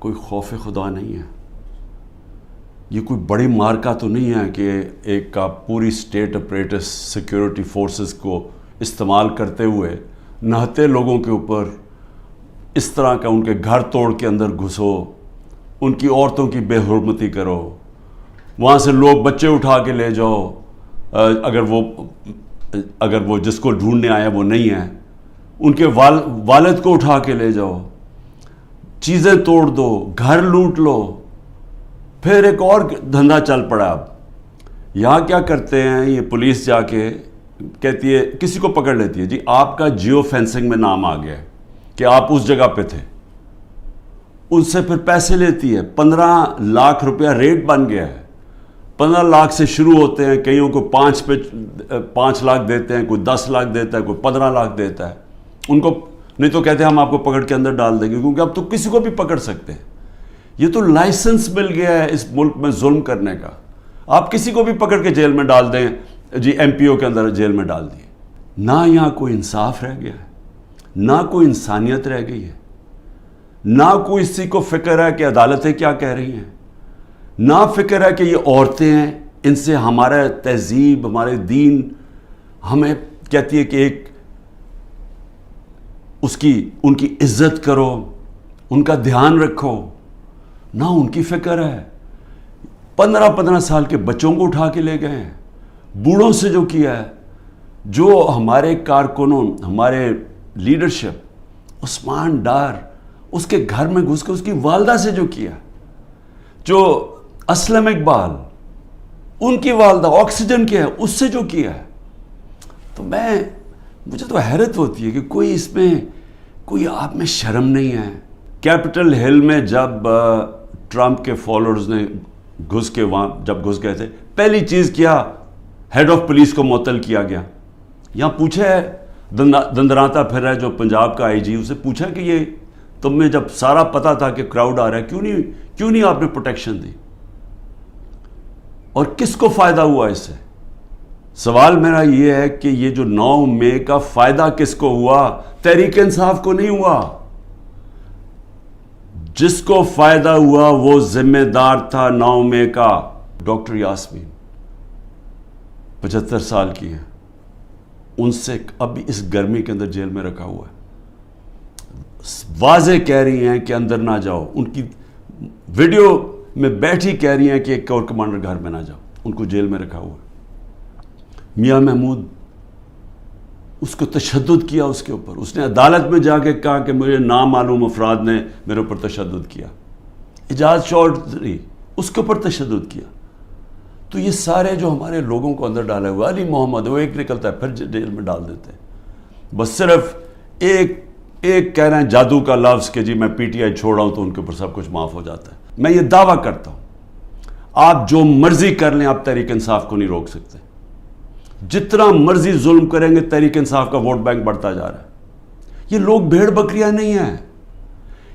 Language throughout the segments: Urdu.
کوئی خوف خدا نہیں ہے. یہ کوئی بڑی مارکا تو نہیں ہے کہ ایک کا پوری اسٹیٹ اپریٹس سیکیورٹی فورسز کو استعمال کرتے ہوئے نہتے لوگوں کے اوپر اس طرح کا ان کے گھر توڑ کے اندر گھسو, ان کی عورتوں کی بے حرمتی کرو, وہاں سے لوگ بچے اٹھا کے لے جاؤ, اگر وہ جس کو ڈھونڈنے آیا وہ نہیں ہے, ان کے والد کو اٹھا کے لے جاؤ, چیزیں توڑ دو, گھر لوٹ لو. پھر ایک اور دھندا چل پڑا. اب یہاں کیا کرتے ہیں, یہ پولیس جا کے کہتی ہے, کسی کو پکڑ لیتی ہے, جی آپ کا جیو فینسنگ میں نام آ گیا ہے کہ آپ اس جگہ پہ تھے. ان سے پھر پیسے لیتی ہے. 15 لاکھ روپیہ ریٹ بن گیا ہے. 15 لاکھ سے شروع ہوتے ہیں, کئیوں کو 5 لاکھ دیتے ہیں, کوئی 10 لاکھ دیتا ہے, کوئی 15 لاکھ دیتا ہے. ان کو نہیں تو کہتے ہیں ہم آپ کو پکڑ کے اندر ڈال دیں گے, کیونکہ اب تو کسی کو بھی پکڑ سکتے ہیں. یہ تو لائسنس مل گیا ہے اس ملک میں ظلم کرنے کا. آپ کسی کو بھی پکڑ کے جیل میں ڈال دیں, جی ایم پی او کے اندر جیل میں ڈال دیے. نہ یہاں کوئی انصاف رہ گیا ہے, نہ کوئی انسانیت رہ گئی ہے, نہ کوئی اسی کو فکر ہے کہ عدالتیں کیا کہہ رہی ہیں, نہ فکر ہے کہ یہ عورتیں ہیں, ان سے ہمارا تہذیب, ہمارے دین ہمیں کہتی ہے کہ ایک ان کی عزت کرو, ان کا دھیان رکھو. نہ ان کی فکر ہے. 15 سال کے بچوں کو اٹھا کے لے گئے ہیں, بوڑھوں سے جو کیا ہے, جو ہمارے کارکنوں, ہمارے لیڈرشپ, عثمان ڈار اس کے گھر میں گھس کے اس کی والدہ سے جو کیا, جو اسلم اقبال ان کی والدہ آکسیجن کے ہے اس سے جو کیا ہے. تو مجھے تو حیرت ہوتی ہے کہ کوئی اس میں کوئی آپ میں شرم نہیں ہے. کیپٹل ہل میں جب ٹرمپ کے فالوورز نے گھس کے وہاں جب گھس گئے تھے, پہلی چیز کیا, ہیڈ آف پولیس کو معطل کیا گیا. یہاں پوچھا ہے, دندراتا پھر رہا ہے جو پنجاب کا آئی جی, اسے پوچھا کہ یہ تم میں جب سارا پتا تھا کہ کراؤڈ آ رہا ہے, کیوں نہیں آپ نے پروٹیکشن دی, اور کس کو فائدہ ہوا اس سے؟ سوال میرا یہ ہے کہ یہ جو 9 مئی کا فائدہ کس کو ہوا؟ تحریک انصاف کو نہیں ہوا. جس کو فائدہ ہوا وہ ذمہ دار تھا 9 مئی کا, ڈاکٹر یاسمین 75 سال کی ہیں, ان سے اب اس گرمی کے اندر جیل میں رکھا ہوا ہے. واضح کہہ رہی ہیں کہ اندر نہ جاؤ, ان کی ویڈیو میں بیٹھی کہہ رہی ہیں کہ ایک اور کمانڈر گھر میں نہ جاؤ, ان کو جیل میں رکھا ہوا ہے. میاں محمود اس کو تشدد کیا اس کے اوپر, اس نے عدالت میں جا کے کہا کہ مجھے نامعلوم افراد نے میرے اوپر تشدد کیا. اعجاز چودھری اس کے اوپر تشدد کیا. تو یہ سارے جو ہمارے لوگوں کو اندر ڈالے ہوئے, علی محمد وہ ایک نکلتا ہے پھر جیل میں ڈال دیتے ہیں. بس صرف ایک کہہ رہے ہیں جادو کا لفظ کہ جی میں پی ٹی آئی چھوڑ رہا ہوں تو ان کے اوپر سب کچھ معاف ہو جاتا ہے. میں یہ دعویٰ کرتا ہوں, آپ جو مرضی کر لیں آپ تحریک انصاف کو نہیں روک سکتے. جتنا مرضی ظلم کریں گے تحریک انصاف کا ووٹ بینک بڑھتا جا رہا ہے. یہ لوگ بھیڑ بکریاں نہیں ہیں.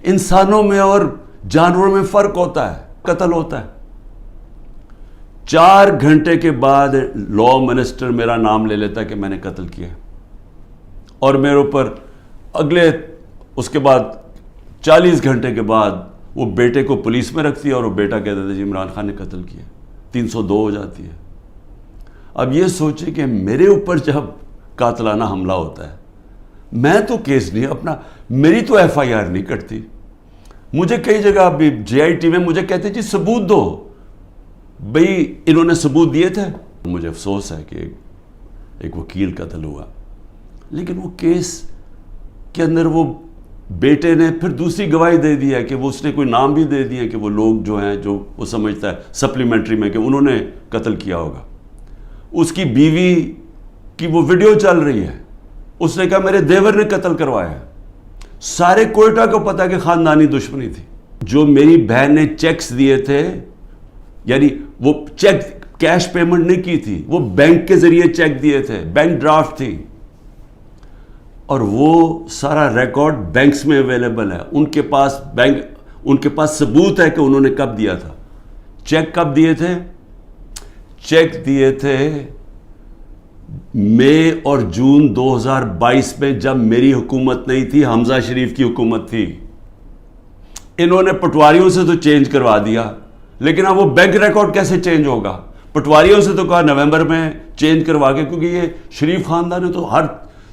انسانوں میں اور جانوروں میں فرق ہوتا ہے. قتل ہوتا ہے. 4 گھنٹے کے بعد لا منسٹر میرا نام لے لیتا ہے کہ میں نے قتل کیا, اور میرے اوپر اس کے بعد 40 گھنٹے کے بعد وہ بیٹے کو پولیس میں رکھتی ہے اور وہ بیٹا کہتا ہے جی عمران خان نے قتل کیا. 302 ہو جاتی ہے. اب یہ سوچیں کہ میرے اوپر جب قاتلانہ حملہ ہوتا ہے, میں تو کیس نہیں اپنا, میری تو ایف آئی آر نہیں کٹتی. مجھے کئی جگہ ابھی جے آئی ٹی میں مجھے کہتے جی ثبوت دو. بھئی انہوں نے ثبوت دیے تھے. مجھے افسوس ہے کہ ایک وکیل قتل ہوا, لیکن وہ کیس کے اندر وہ بیٹے نے پھر دوسری گواہی دے دی ہے کہ وہ اس نے کوئی نام بھی دے دیا کہ وہ لوگ جو ہیں جو وہ سمجھتا ہے سپلیمنٹری میں کہ انہوں نے قتل کیا ہوگا. اس کی بیوی کی وہ ویڈیو چل رہی ہے, اس نے کہا میرے دیور نے قتل کروایا ہے. سارے کوئٹہ کو پتا کہ خاندانی دشمنی تھی. جو میری بہن نے چیکس دیے تھے, یعنی وہ چیک کیش پیمنٹ نہیں کی تھی, وہ بینک کے ذریعے چیک دیے تھے, بینک ڈرافٹ تھی, اور وہ سارا ریکارڈ بینکس میں اویلیبل ہے. ان کے پاس ثبوت ہے کہ انہوں نے کب دیا تھا. چیک کب دیے تھے؟ چیک دیے تھے مئی اور جون 2022 میں, جب میری حکومت نہیں تھی, حمزہ شریف کی حکومت تھی. انہوں نے پٹواریوں سے تو چینج کروا دیا، لیکن اب وہ بینک ریکارڈ کیسے چینج ہوگا؟ پٹواریوں سے تو کہا نومبر میں چینج کروا کے، کیونکہ یہ شریف خاندان نے تو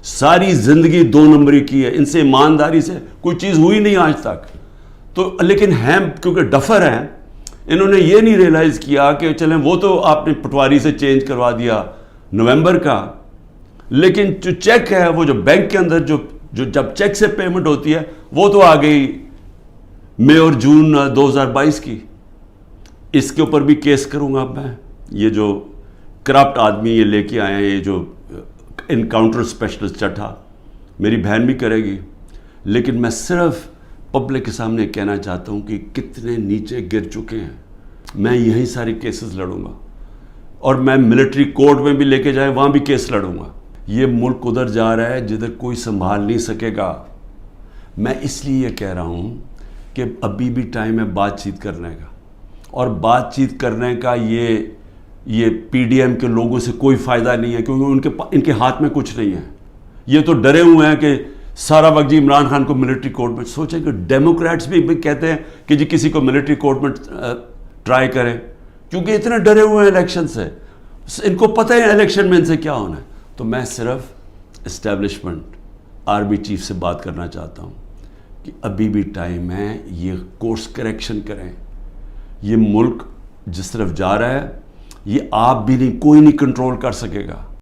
ساری زندگی 2 نمبری کی ہے، ان سے ایمانداری سے کوئی چیز ہوئی نہیں آج تک. تو لیکن ہیں کیونکہ ڈفر ہیں، انہوں نے یہ نہیں ریئلائز کیا کہ چلیں وہ تو آپ نے پٹواری سے چینج کروا دیا نومبر کا، لیکن جو چیک ہے وہ جو بینک کے اندر جو جب چیک سے پیمنٹ ہوتی ہے وہ تو آ گئی مئی اور جون 2022 کی. اس کے اوپر بھی کیس کروں گا میں. یہ جو کرپٹ آدمی یہ لے کے آئے ہیں، یہ جو انکاؤنٹر اسپیشلسٹ چٹھا، میری بہن بھی کرے گی. لیکن میں صرف پبلک کے سامنے کہنا چاہتا ہوں کہ کتنے نیچے گر چکے ہیں. میں یہی ساری کیسز لڑوں گا، اور میں ملٹری کورٹ میں بھی لے کے جائیں وہاں بھی کیس لڑوں گا. یہ ملک ادھر جا رہا ہے جدھر کوئی سنبھال نہیں سکے گا. میں اس لیے یہ کہہ رہا ہوں کہ ابھی بھی ٹائم ہے بات چیت کرنے کا، اور بات چیت کرنے کا یہ پی ڈی ایم کے لوگوں سے کوئی فائدہ نہیں ہے، کیونکہ ان کے ہاتھ میں کچھ نہیں ہے. یہ تو ڈرے ہوئے ہیں کہ سارا وقت جی عمران خان کو ملٹری کورٹ میں. سوچیں کہ ڈیموکریٹس بھی کہتے ہیں کہ جی کسی کو ملٹری کورٹ میں ٹرائی کریں، کیونکہ اتنے ڈرے ہوئے ہیں الیکشن سے. ان کو پتہ ہے الیکشن میں ان سے کیا ہونا ہے. تو میں صرف اسٹیبلشمنٹ آرمی چیف سے بات کرنا چاہتا ہوں کہ ابھی بھی ٹائم ہے، یہ کورس کریکشن کریں. یہ ملک جس طرف جا رہا ہے یہ آپ بھی نہیں، کوئی نہیں کنٹرول کر سکے گا.